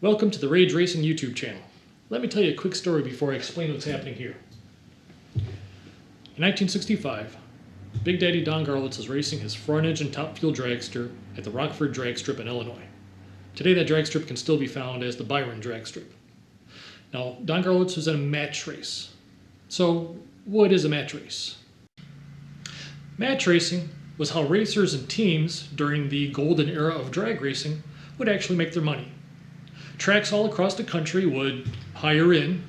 Welcome to the Rage Racing YouTube channel. Let me tell you a quick story before I explain what's happening here. In 1965, Big Daddy Don Garlits was racing his front-engine top-fuel dragster at the Rockford drag strip in Illinois. Today that drag strip can still be found as the Byron drag strip. Now, Don Garlits was in a match race. So, what is a match race? Match racing was how racers and teams during the golden era of drag racing would actually make their money. Tracks all across the country would hire in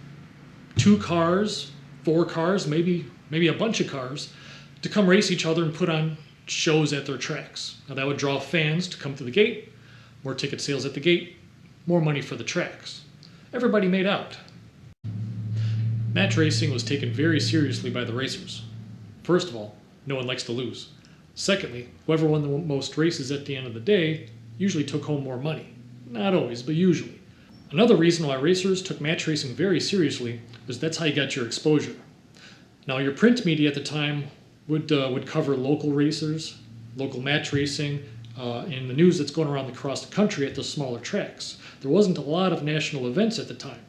2 cars, 4 cars, maybe a bunch of cars to come race each other and put on shows at their tracks. Now that would draw fans to come to the gate, more ticket sales at the gate, more money for the tracks. Everybody made out. Match racing was taken very seriously by the racers. First of all, no one likes to lose. Secondly, whoever won the most races at the end of the day usually took home more money. Not always, but usually. Another reason why racers took match racing very seriously is that's how you got your exposure. Now, your print media at the time would cover local racers, local match racing, and the news that's going around across the country at the smaller tracks. There wasn't a lot of national events at the time.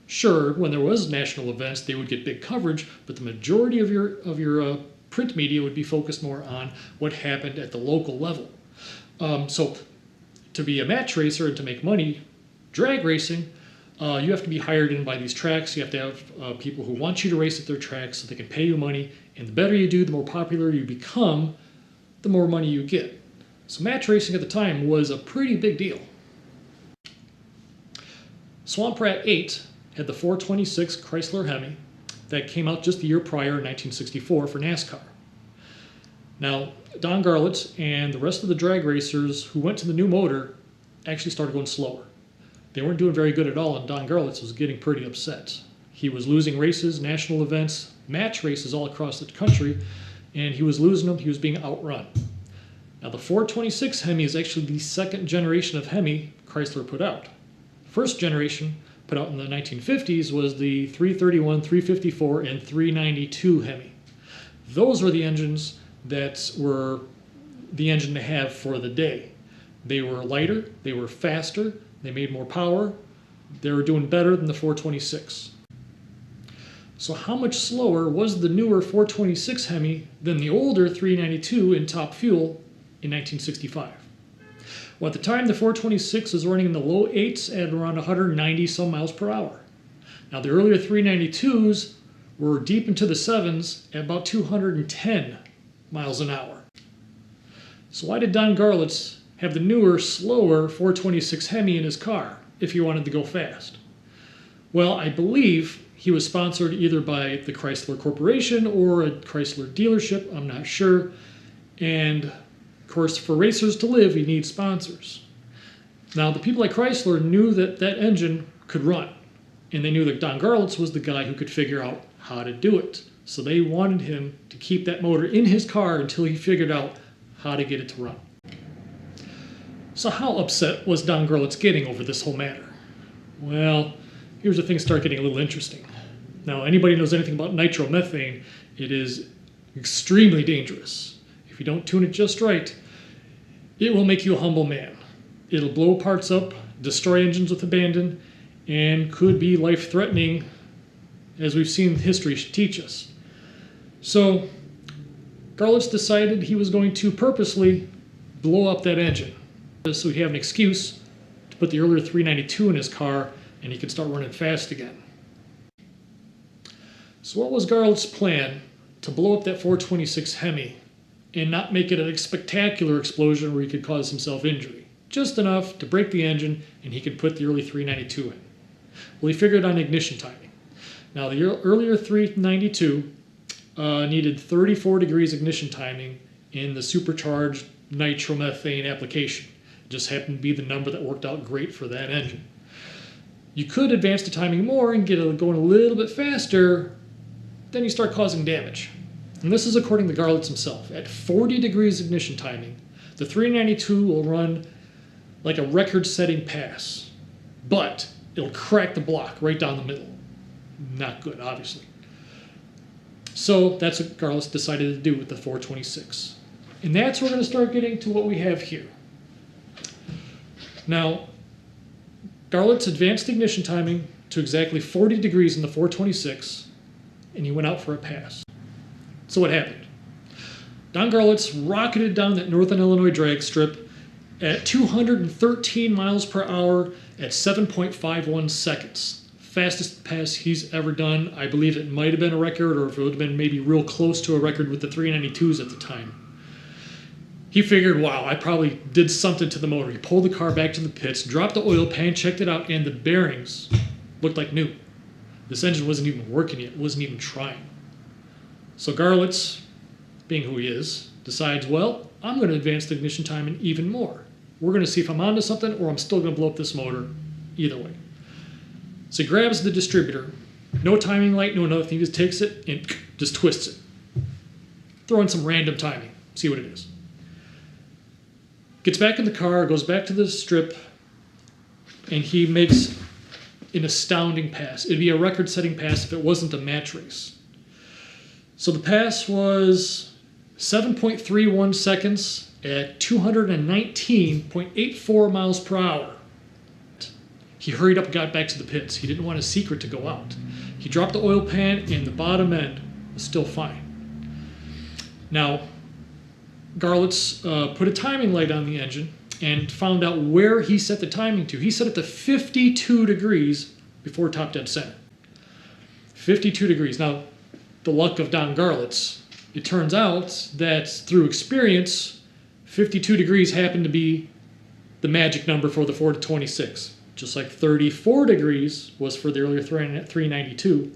Sure, when there was national events, they would get big coverage, but the majority of your print media would be focused more on what happened at the local level. So, to be a match racer and to make money, drag racing, you have to be hired in by these tracks. You have to have people who want you to race at their tracks so they can pay you money. And the better you do, the more popular you become, the more money you get. So match racing at the time was a pretty big deal. Swamp Rat 8 had the 426 Chrysler Hemi that came out just the year prior in 1964 for NASCAR. Now, Don Garlits and the rest of the drag racers who went to the new motor actually started going slower. They weren't doing very good at all, and Don Garlits was getting pretty upset. He was losing races, national events, match races all across the country, and he was losing them. He was being outrun. Now, the 426 Hemi is actually the second generation of Hemi Chrysler put out. First generation, put out in the 1950s, was the 331, 354, and 392 Hemi. Those were the engines that were the engine to have for the day. They were lighter, they were faster, they made more power, they were doing better than the 426. So how much slower was the newer 426 Hemi than the older 392 in top fuel in 1965? Well, at the time, the 426 was running in the low 8s at around 190 some miles per hour. Now, the earlier 392s were deep into the 7s at about 210 miles an hour. So why did Don Garlits have the newer, slower 426 Hemi in his car if he wanted to go fast? Well, I believe he was sponsored either by the Chrysler Corporation or a Chrysler dealership, I'm not sure. And, of course, for racers to live, you need sponsors. Now, the people at Chrysler knew that that engine could run, and they knew that Don Garlits was the guy who could figure out how to do it. So they wanted him to keep that motor in his car until he figured out how to get it to run. So how upset was Don Garlits getting over this whole matter? Well, here's where things start getting a little interesting. Now, anybody who knows anything about nitromethane, it is extremely dangerous. If you don't tune it just right, it will make you a humble man. It'll blow parts up, destroy engines with abandon, and could be life-threatening, as we've seen history teach us. So, Garlits decided he was going to purposely blow up that engine so he'd have an excuse to put the earlier 392 in his car and he could start running fast again. So what was Garlits' plan to blow up that 426 Hemi and not make it a spectacular explosion where he could cause himself injury? Just enough to break the engine and he could put the early 392 in. Well, he figured on ignition timing. Now, the earlier 392 needed 34 degrees ignition timing in the supercharged nitromethane application. It just happened to be the number that worked out great for that engine. You could advance the timing more and get it going a little bit faster, then you start causing damage. And this is according to Garlits himself. At 40 degrees ignition timing, the 392 will run like a record-setting pass, but it'll crack the block right down the middle. Not good, obviously. So that's what Garlits decided to do with the 426. And that's where we're going to start getting to what we have here. Now, Garlits advanced ignition timing to exactly 40 degrees in the 426, and he went out for a pass. So what happened? Don Garlits rocketed down that Northern Illinois drag strip at 213 miles per hour at 7.51 seconds. Fastest pass he's ever done. I believe it might have been a record, or if it would have been maybe real close to a record with the 392s at the time. He figured, wow, I probably did something to the motor. He pulled the car back to the pits, dropped the oil pan, checked it out, and the bearings looked like new. This engine wasn't even working yet, wasn't even trying. So Garlits, being who he is, decides, well, I'm going to advance the ignition timing even more. We're going to see if I'm onto something or I'm still going to blow up this motor. Either way. So he grabs the distributor. No timing light, no nothing. He just takes it and just twists it. Throw in some random timing. See what it is. Gets back in the car, goes back to the strip, and he makes an astounding pass. It'd be a record-setting pass if it wasn't a match race. So the pass was 7.31 seconds at 219.84 miles per hour. He hurried up and got back to the pits. He didn't want his secret to go out. He dropped the oil pan, and the bottom end was still fine. Now, Garlits put a timing light on the engine and found out where he set the timing to. He set it to 52 degrees before top dead center. 52 degrees. Now, the luck of Don Garlits, it turns out that through experience, 52 degrees happened to be the magic number for the 426. Just like 34 degrees was for the earlier 392,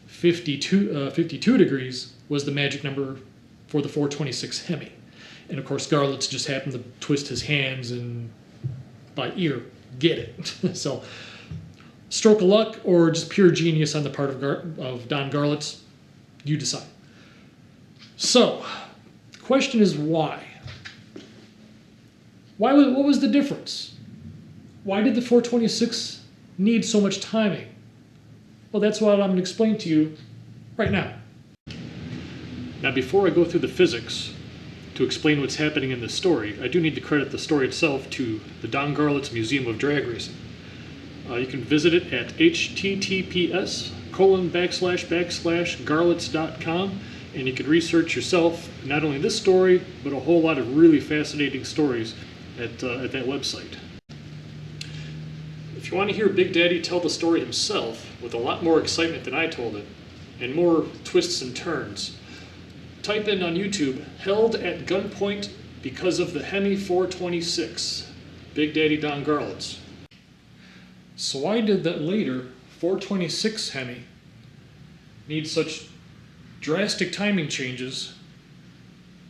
52 degrees was the magic number for the 426 Hemi. And of course, Garlits just happened to twist his hands and by ear get it. So, stroke of luck or just pure genius on the part of Don Garlits, you decide. So, the question is why? What was the difference? Why did the 426 need so much timing? Well, that's what I'm going to explain to you right now. Now, before I go through the physics to explain what's happening in this story, I do need to credit the story itself to the Don Garlits Museum of Drag Racing. You can visit it at https://garlits.com, and you can research yourself not only this story, but a whole lot of really fascinating stories at that website. If you want to hear Big Daddy tell the story himself with a lot more excitement than I told it, and more twists and turns, type in on YouTube, "Held at Gunpoint Because of the Hemi 426, Big Daddy Don Garlits." So why did that later 426 Hemi need such drastic timing changes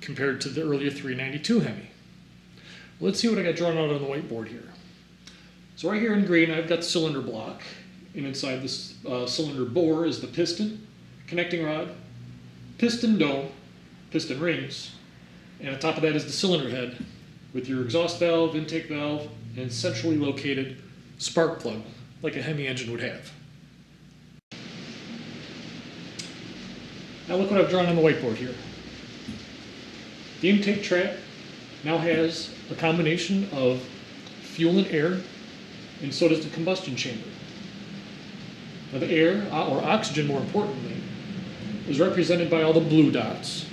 compared to the earlier 392 Hemi? Well, let's see what I got drawn out on the whiteboard here. So right here in green, I've got the cylinder block, and inside this cylinder bore is the piston, connecting rod, piston dome, piston rings, and on top of that is the cylinder head with your exhaust valve, intake valve, and centrally located spark plug, like a Hemi engine would have. Now look what I've drawn on the whiteboard here. The intake trap now has a combination of fuel and air, and so does the combustion chamber. Now the air, or oxygen more importantly, is represented by all the blue dots,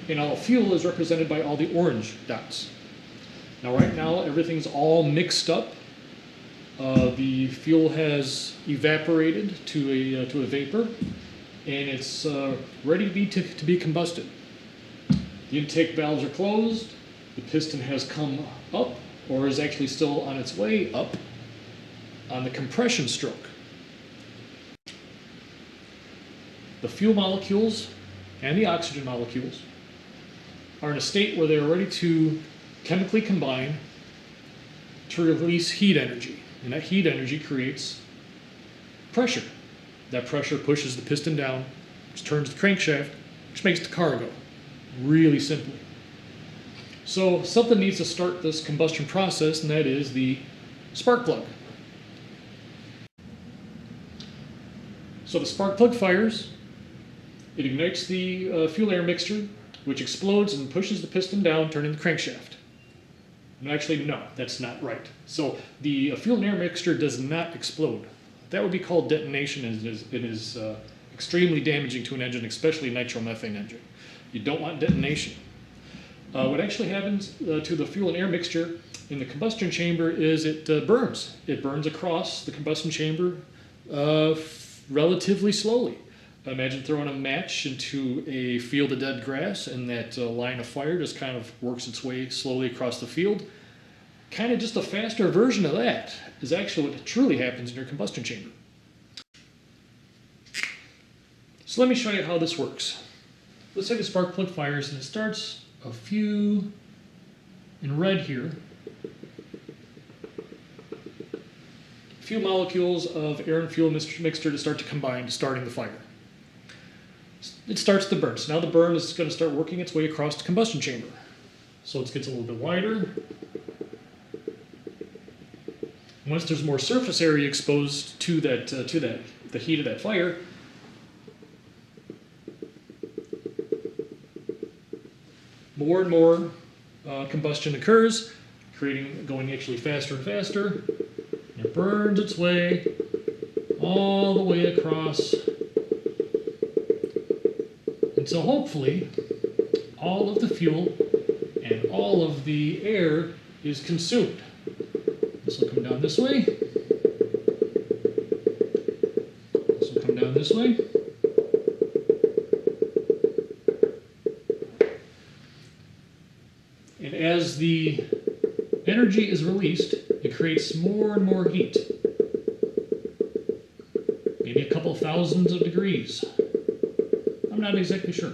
and all fuel is represented by all the orange dots. Now right now everything's all mixed up. The fuel has evaporated to a vapor, and it's ready to be combusted. The intake valves are closed. The piston has come up, or is actually still on its way up, on the compression stroke. The fuel molecules and the oxygen molecules are in a state where they're ready to chemically combine to release heat energy. And that heat energy creates pressure. That pressure pushes the piston down, which turns the crankshaft, which makes the car go. Really simply. So something needs to start this combustion process, and that is the spark plug. So the spark plug fires. It ignites the fuel-air mixture, which explodes and pushes the piston down, turning the crankshaft. No, actually, no, that's not right. So the fuel and air mixture does not explode. That would be called detonation, and it is extremely damaging to an engine, especially a nitromethane engine. You don't want detonation. What actually happens to the fuel and air mixture in the combustion chamber is it burns. It burns across the combustion chamber relatively slowly. Imagine throwing a match into a field of dead grass, and that line of fire just kind of works its way slowly across the field. Kind of just a faster version of that is actually what truly happens in your combustion chamber. So let me show you how this works. Let's say the spark plug fires and it starts a few in red here. A few molecules of air and fuel mixture to start to combine, starting the fire. It starts to burn. So now the burn is going to start working its way across the combustion chamber. So it gets a little bit wider. Once there's more surface area exposed to the heat of that fire, more and more combustion occurs, going actually faster and faster. And it burns its way all the way across until hopefully all of the fuel and all of the air is consumed. This will come down this way. This will come down this way. And as the energy is released, it creates more and more heat. Maybe a couple thousands of degrees. I'm not exactly sure.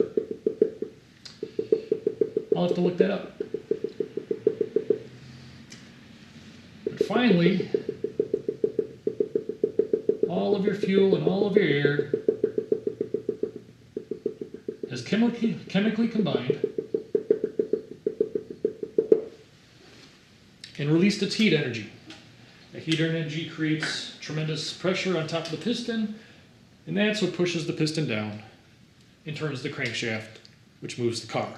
I'll have to look that up. But finally, all of your fuel and all of your air is chemically combined and released its heat energy. The heat energy creates tremendous pressure on top of the piston, and that's what pushes the piston down and turns the crankshaft, which moves the car.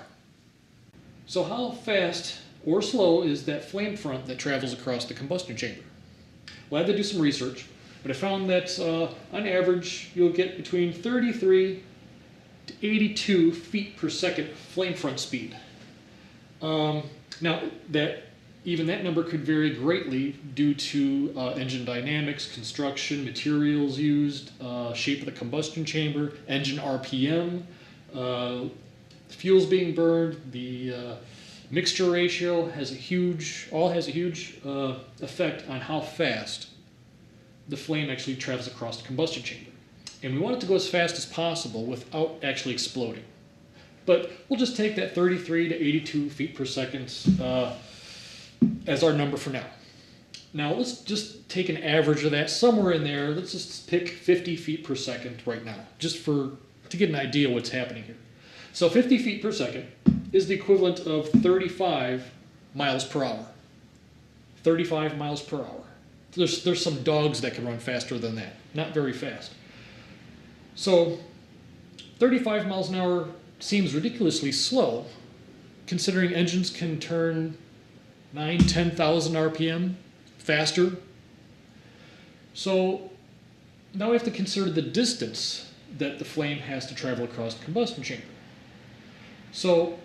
So how fast or slow is that flame front that travels across the combustion chamber? Well, I had to do some research, but I found that on average you'll get between 33 to 82 feet per second flame front speed. Now, even that number could vary greatly due to engine dynamics, construction, materials used, shape of the combustion chamber, engine RPM, fuels being burned, the mixture ratio has a huge effect on how fast the flame actually travels across the combustion chamber. And we want it to go as fast as possible without actually exploding. But we'll just take that 33 to 82 feet per second as our number for now. Now let's just take an average of that somewhere in there. Let's just pick 50 feet per second right now, just to get an idea what's happening here. So 50 feet per second is the equivalent of 35 miles per hour. 35 miles per hour. There's some dogs that can run faster than that, not very fast. So 35 miles an hour seems ridiculously slow, considering engines can turn 10,000 RPM faster. So now we have to consider the distance that the flame has to travel across the combustion chamber. So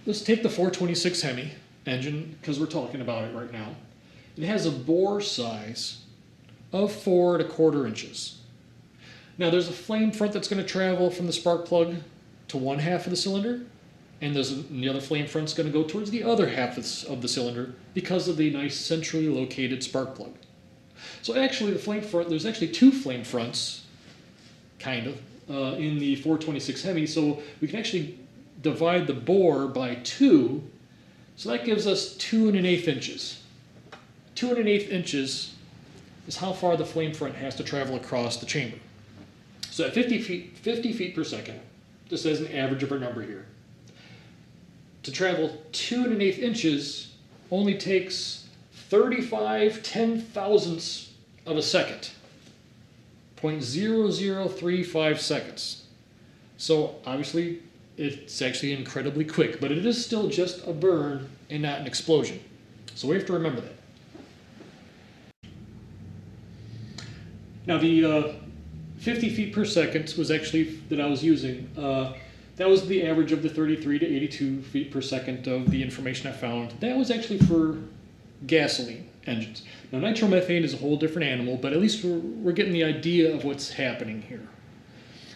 let's take the 426 Hemi engine, because we're talking about it right now. It has a bore size of 4 1/4 inches. Now there's a flame front that's going to travel from the spark plug to one half of the cylinder, and the other flame front's going to go towards the other half of the cylinder because of the nice centrally located spark plug. So actually there's actually two flame fronts, kind of, in the 426 Hemi, so we can actually divide the bore by 2, so that gives us 2 1/8 inches. 2 1/8 inches is how far the flame front has to travel across the chamber. So at 50 feet per second, just as an average of our number here, to travel 2 1/8 inches only takes 35 10,000ths of a second, 0.0035 seconds. So obviously it's actually incredibly quick, but it is still just a burn and not an explosion. So we have to remember that. Now the 50 feet per second was actually that I was using. That was the average of the 33 to 82 feet per second of the information I found. That was actually for gasoline engines. Now nitromethane is a whole different animal, but at least we're getting the idea of what's happening here.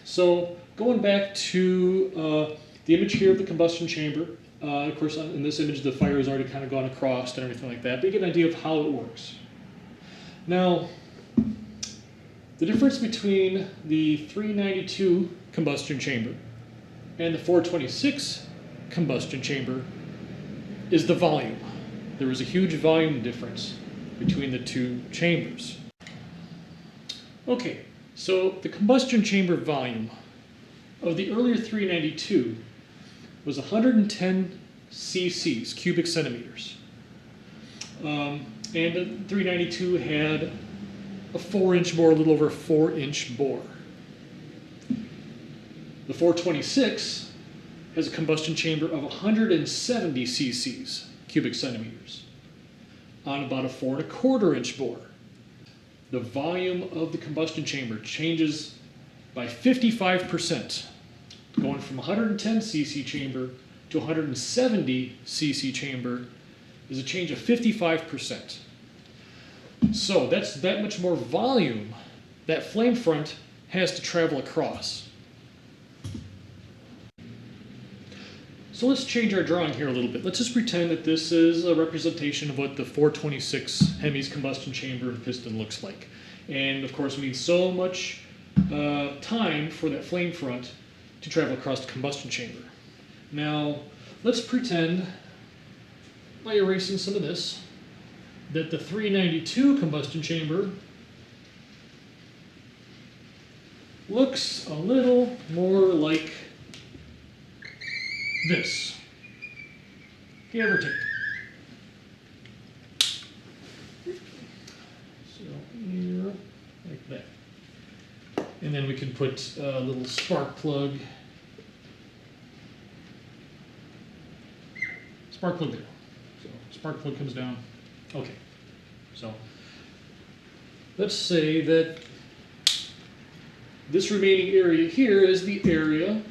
So going back to the image here of the combustion chamber, of course in this image the fire has already kind of gone across and everything like that, but you get an idea of how it works. Now, the difference between the 392 combustion chamber and the 426 combustion chamber is the volume. There was a huge volume difference between the two chambers. Okay, so the combustion chamber volume of the earlier 392 was 110 cc's, cubic centimeters. And the 392 had a 4-inch bore, a little over a 4-inch bore. The 426 has a combustion chamber of 170 cc's, cubic centimeters, on about a 4¼ inch bore. The volume of the combustion chamber changes by 55%, going from 110 cc chamber to 170 cc chamber is a change of 55%. So that's that much more volume that flame front has to travel across. So let's change our drawing here a little bit. Let's just pretend that this is a representation of what the 426 Hemi's combustion chamber and piston looks like. And of course we need so much time for that flame front to travel across the combustion chamber. Now let's pretend, by erasing some of this, that the 392 combustion chamber looks a little more like this, give or take. So here, like that. And then we can put a little spark plug. Spark plug there. So spark plug comes down. Okay, so let's say that this remaining area here is the area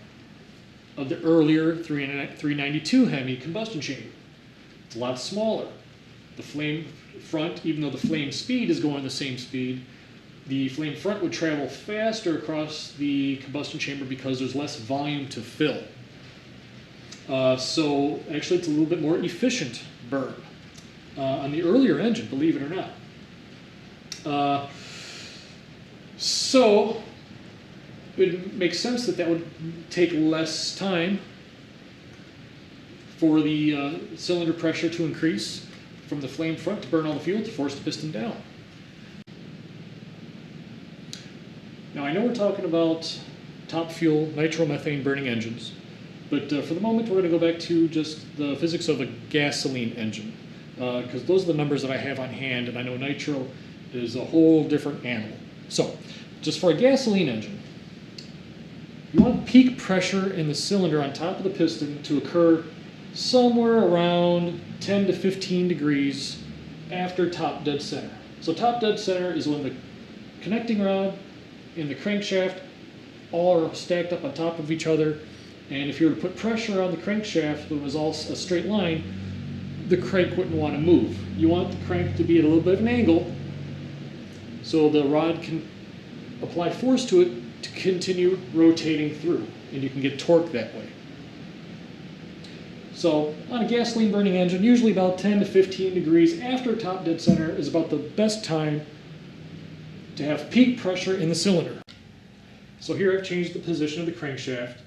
of the earlier 392 Hemi combustion chamber. It's a lot smaller. The flame front, even though the flame speed is going the same speed, the flame front would travel faster across the combustion chamber because there's less volume to fill. So actually it's a little bit more efficient burn on the earlier engine, believe it or not. So it makes sense that that would take less time for the cylinder pressure to increase from the flame front to burn all the fuel to force the piston down. Now I know we're talking about top fuel nitromethane burning engines, but for the moment we're going to go back to just the physics of a gasoline engine, because those are the numbers that I have on hand, and I know nitro is a whole different animal. So just for a gasoline engine, you want peak pressure in the cylinder on top of the piston to occur somewhere around 10 to 15 degrees after top dead center. So top dead center is when the connecting rod and the crankshaft all are stacked up on top of each other, and if you were to put pressure on the crankshaft if it was all a straight line, the crank wouldn't want to move. You want the crank to be at a little bit of an angle so the rod can apply force to it to continue rotating through, and you can get torque that way. So on a gasoline burning engine, usually about 10 to 15 degrees after top dead center is about the best time to have peak pressure in the cylinder. So here I've changed the position of the crankshaft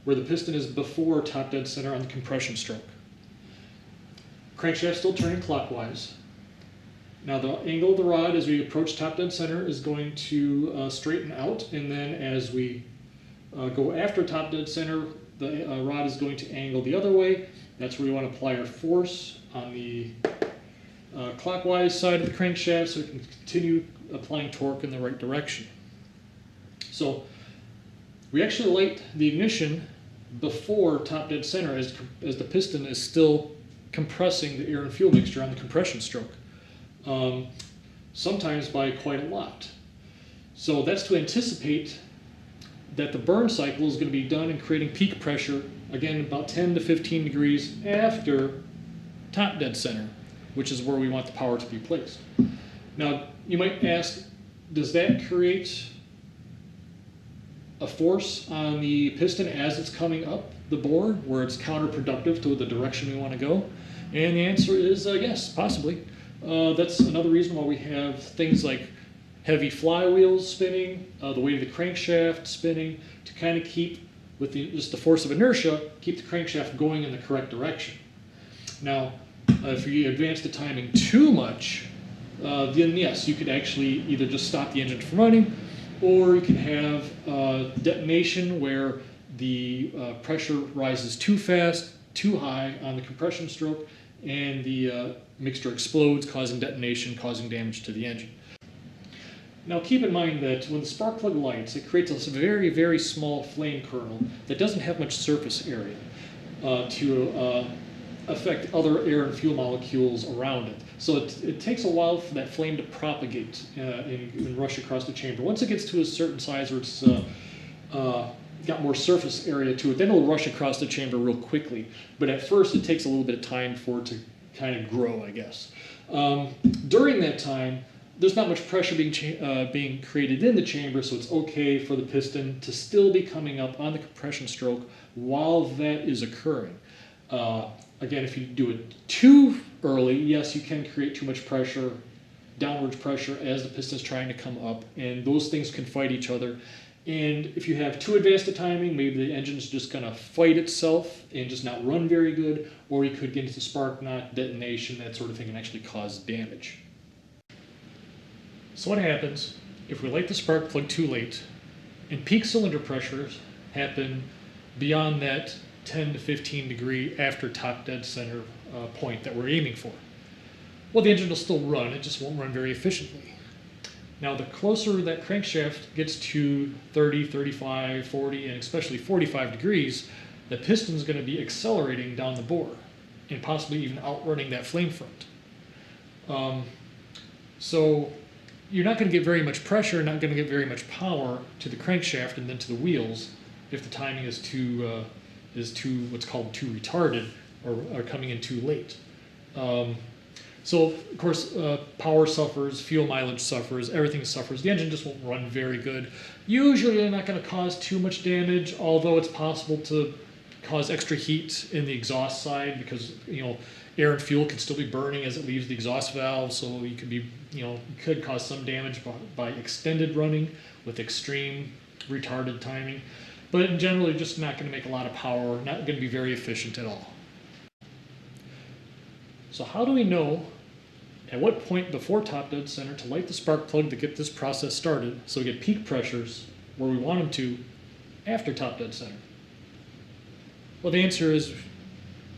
where the piston is before top dead center on the compression stroke. Crankshaft still turning clockwise. Now the angle of the rod as we approach top dead center is going to straighten out, and then as we go after top dead center, the rod is going to angle the other way. That's where we want to apply our force on the clockwise side of the crankshaft so we can continue applying torque in the right direction. So we actually light the ignition before top dead center as the piston is still compressing the air and fuel mixture on the compression stroke, sometimes by quite a lot. So that's to anticipate that the burn cycle is going to be done in creating peak pressure, again, about 10 to 15 degrees after top dead center, which is where we want the power to be placed. Now, you might ask, does that create a force on the piston as it's coming up the bore, where it's counterproductive to the direction we want to go? And the answer is yes, possibly. That's another reason why we have things like heavy flywheels spinning, the weight of the crankshaft spinning, to kind of keep, with just the force of inertia, keep the crankshaft going in the correct direction. Now, if you advance the timing too much, then yes, you could actually either just stop the engine from running, or you can have detonation where the pressure rises too fast, too high on the compression stroke, and the mixture explodes, causing detonation, causing damage to the engine. Now keep in mind that when the spark plug lights, it creates a very, very small flame kernel that doesn't have much surface area to affect other air and fuel molecules around it. So it takes a while for that flame to propagate and rush across the chamber. Once it gets to a certain size where it's got more surface area to it, then it'll rush across the chamber real quickly. But at first it takes a little bit of time for it to kind of grow, I guess. During that time, there's not much pressure being created in the chamber, so it's okay for the piston to still be coming up on the compression stroke while that is occurring. Again, if you do it too early, yes, you can create too much pressure, downward pressure as the piston is trying to come up, and those things can fight each other. And if you have too advanced a timing, maybe the engine's just going to fight itself and just not run very good, or you could get into spark knock, detonation, that sort of thing, and actually cause damage. So what happens if we light the spark plug too late and peak cylinder pressures happen beyond that 10 to 15 degree after top dead center point that we're aiming for? Well, the engine will still run, it just won't run very efficiently. Now, the closer that crankshaft gets to 30, 35, 40, and especially 45 degrees, the piston is going to be accelerating down the bore and possibly even outrunning that flame front. So you're not going to get very much pressure, not going to get very much power to the crankshaft and then to the wheels if the timing is too what's called too retarded or coming in too late. So of course power suffers, fuel mileage suffers, everything suffers. The engine just won't run very good. Usually they're not going to cause too much damage, although it's possible to cause extra heat in the exhaust side because air and fuel can still be burning as it leaves the exhaust valve, so you could be could cause some damage by extended running with extreme retarded timing. But in general, you're just not going to make a lot of power, not going to be very efficient at all. So how do we know at what point before top dead center to light the spark plug to get this process started so we get peak pressures where we want them to after top dead center? Well, the answer is,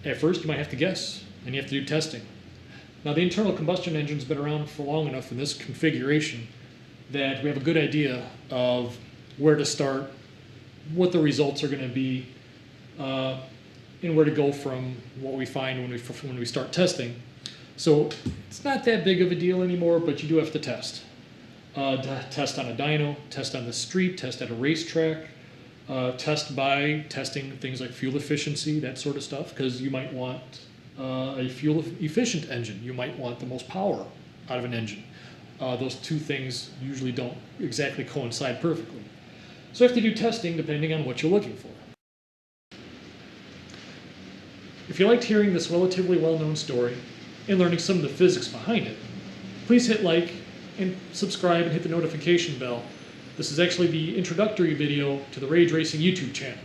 at first you might have to guess, and you have to do testing. Now, the internal combustion engine's been around for long enough in this configuration that we have a good idea of where to start, what the results are going to be, and where to go from what we find when we start testing. So it's not that big of a deal anymore, but you do have to test. Test on a dyno, test on the street, test at a racetrack, test by testing things like fuel efficiency, that sort of stuff, because you might want a fuel efficient engine. You might want the most power out of an engine. Those two things usually don't exactly coincide perfectly. So you have to do testing depending on what you're looking for. If you liked hearing this relatively well-known story and learning some of the physics behind it, please hit like and subscribe and hit the notification bell. This is actually the introductory video to the Rage Racing YouTube channel.